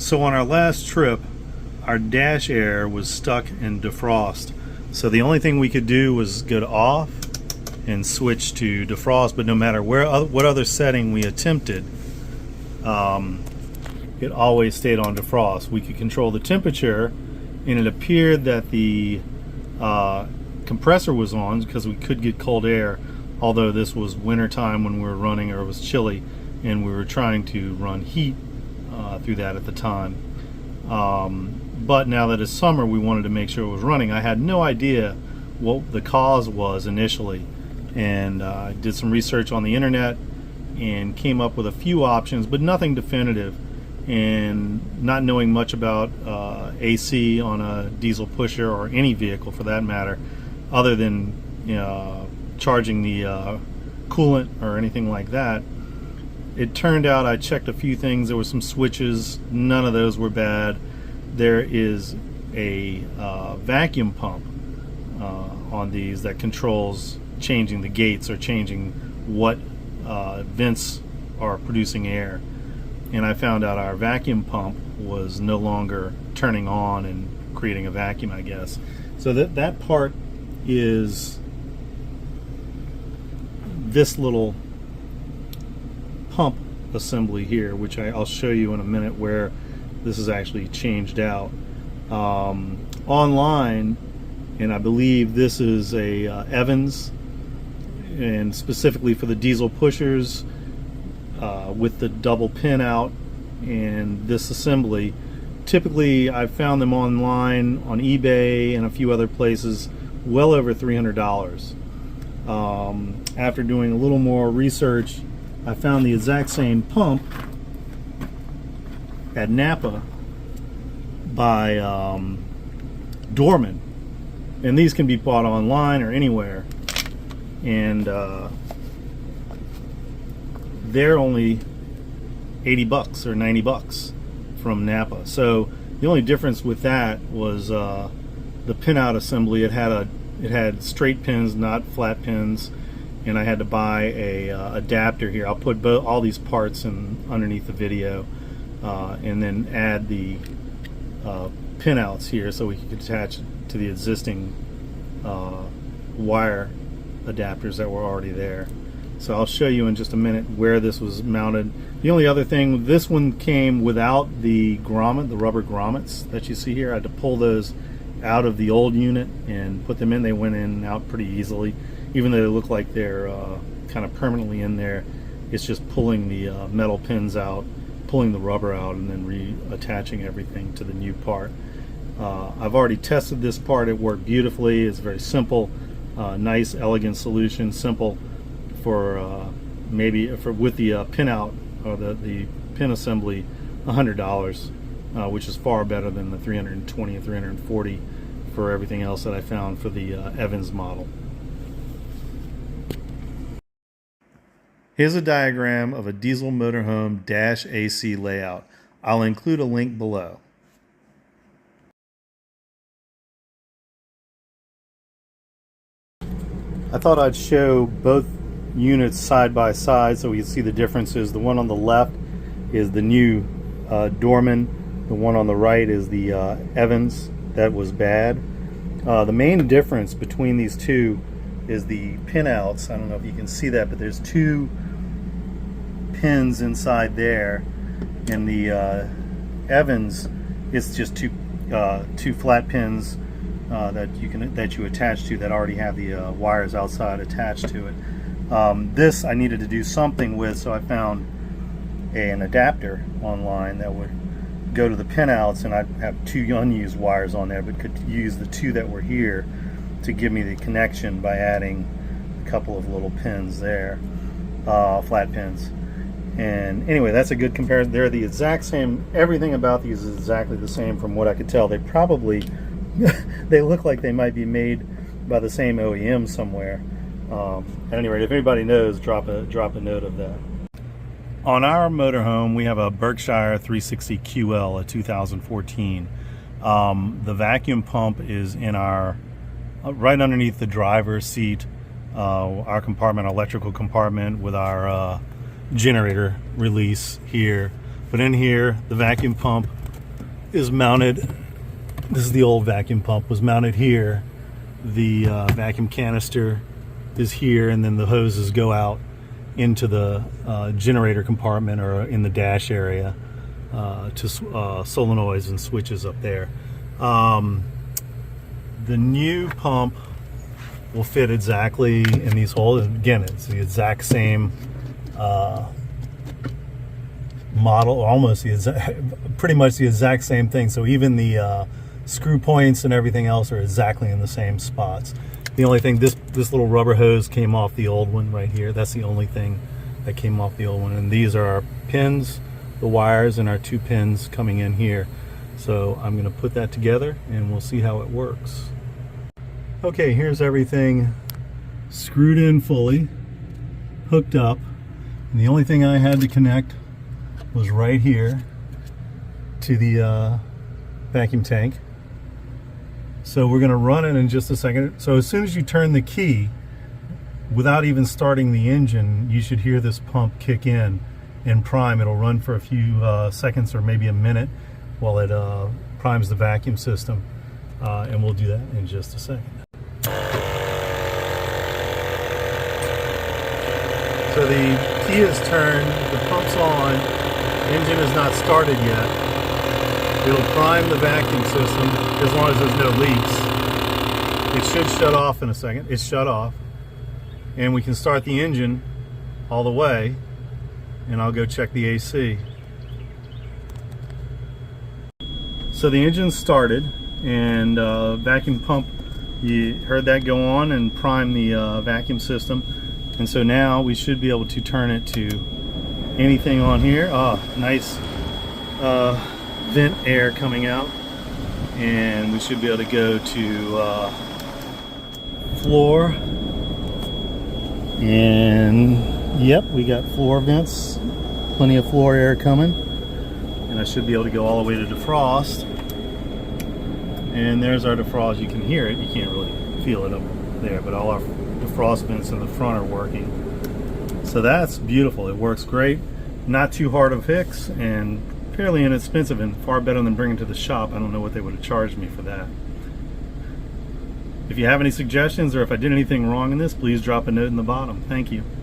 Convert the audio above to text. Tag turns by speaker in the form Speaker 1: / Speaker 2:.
Speaker 1: So on our last trip, our dash air was stuck in defrost. So the only thing we could do was go to off and switch to defrost, but no matter what other setting we attempted, it always stayed on defrost. We could control the temperature, and it appeared that the compressor was on because we could get cold air, although this was winter time when we were running, or it was chilly, and we were trying to run heat through that at the time. But now that it's summer, we wanted to make sure it was running. I had no idea what the cause was initially, and I did some research on the internet and came up with a few options, but nothing definitive. And not knowing much about AC on a diesel pusher, or any vehicle for that matter, other than charging the coolant or anything like that, it turned out I checked a few things. There were some switches, none of those were bad. There is a vacuum pump on these that controls changing the gates or changing what vents are producing air. And I found out our vacuum pump was no longer turning on and creating a vacuum, I guess. So that part is this little pump assembly here, which I'll show you in a minute where this is actually changed out. Online, and I believe this is a Evans, and specifically for the diesel pushers, with the double pin out and this assembly. Typically I've found them online on eBay and a few other places well over $300. After doing a little more research, I found the exact same pump at Napa by Dorman, and these can be bought online or anywhere, and they're only 80 bucks or 90 bucks from Napa. So the only difference with that was the pinout assembly. It had straight pins, not flat pins, and I had to buy a adapter here. I'll put all these parts underneath the video, and then add the pinouts here so we can attach it to the existing wire adapters that were already there. So I'll show you in just a minute where this was mounted. The only other thing, this one came without the grommet, the rubber grommets that you see here. I had to pull those out of the old unit and put them in. They went in and out pretty easily, even though they look like they're kind of permanently in there. It's just pulling the metal pins out, pulling the rubber out, and then reattaching everything to the new part. I've already tested this part. It worked beautifully. It's very simple, nice, elegant solution. Simple for with the pin out or the pin assembly, $100, which is far better than the $320 or $340 for everything else that I found for the Evans model. Here's a diagram of a diesel motorhome dash AC layout. I'll include a link below. I thought I'd show both units side by side so we can see the differences. The one on the left is the new Dorman. The one on the right is the Evans that was bad. The main difference between these two is the pinouts. I don't know if you can see that, but there's two pins inside there. In the Evans, it's just two flat pins that you attach to, that already have the wires outside attached to it. This I needed to do something with, so I found an adapter online that would go to the pinouts, and I'd have two unused wires on there, but could use the two that were here to give me the connection by adding a couple of little pins there, flat pins. And anyway, that's a good comparison. They're the exact same. Everything about these is exactly the same from what I could tell. They probably they look like they might be made by the same OEM somewhere. At any rate, if anybody knows, drop a note of that. On our motorhome, we have a Berkshire 360QL, a 2014. The vacuum pump is in our right underneath the driver's seat, our compartment, our electrical compartment, with our generator release here. But in here, the vacuum pump is mounted. This is the old vacuum pump, was mounted here. The vacuum canister is here, and then the hoses go out into the generator compartment or in the dash area to solenoids and switches up there. The new pump will fit exactly in these holes. Again, it's the exact same model, almost pretty much the exact same thing. So even the screw points and everything else are exactly in the same spots. The only thing, this little rubber hose came off the old one right here. That's the only thing that came off the old one. And these are our pins, the wires, and our 2 pins coming in here. So I'm going to put that together and we'll see how it works. Okay, here's everything screwed in fully, hooked up. And the only thing I had to connect was right here to the vacuum tank. So we're going to run it in just a second. So as soon as you turn the key, without even starting the engine, you should hear this pump kick in and prime. It'll run for a few seconds or maybe a minute while it primes the vacuum system. And we'll do that in just a second. So the key is turned, the pump's on, engine is not started yet. It'll prime the vacuum system as long as there's no leaks. It should shut off in a second. It's shut off. And we can start the engine all the way, and I'll go check the AC. So the engine's started, and vacuum pump, you heard that go on and prime the vacuum system. And so now we should be able to turn it to anything on here. Nice vent air coming out, and we should be able to go to floor, and yep, we got floor vents, plenty of floor air coming, and I should be able to go all the way to defrost. And there's our defrost. You can hear it, you can't really feel it up there, but all our defrost vents in the front are working. So that's beautiful. It works great, not too hard of fix, and fairly inexpensive, and far better than bringing it to the shop. I don't know what they would have charged me for that. If you have any suggestions or if I did anything wrong in this, please drop a note in the bottom. Thank you.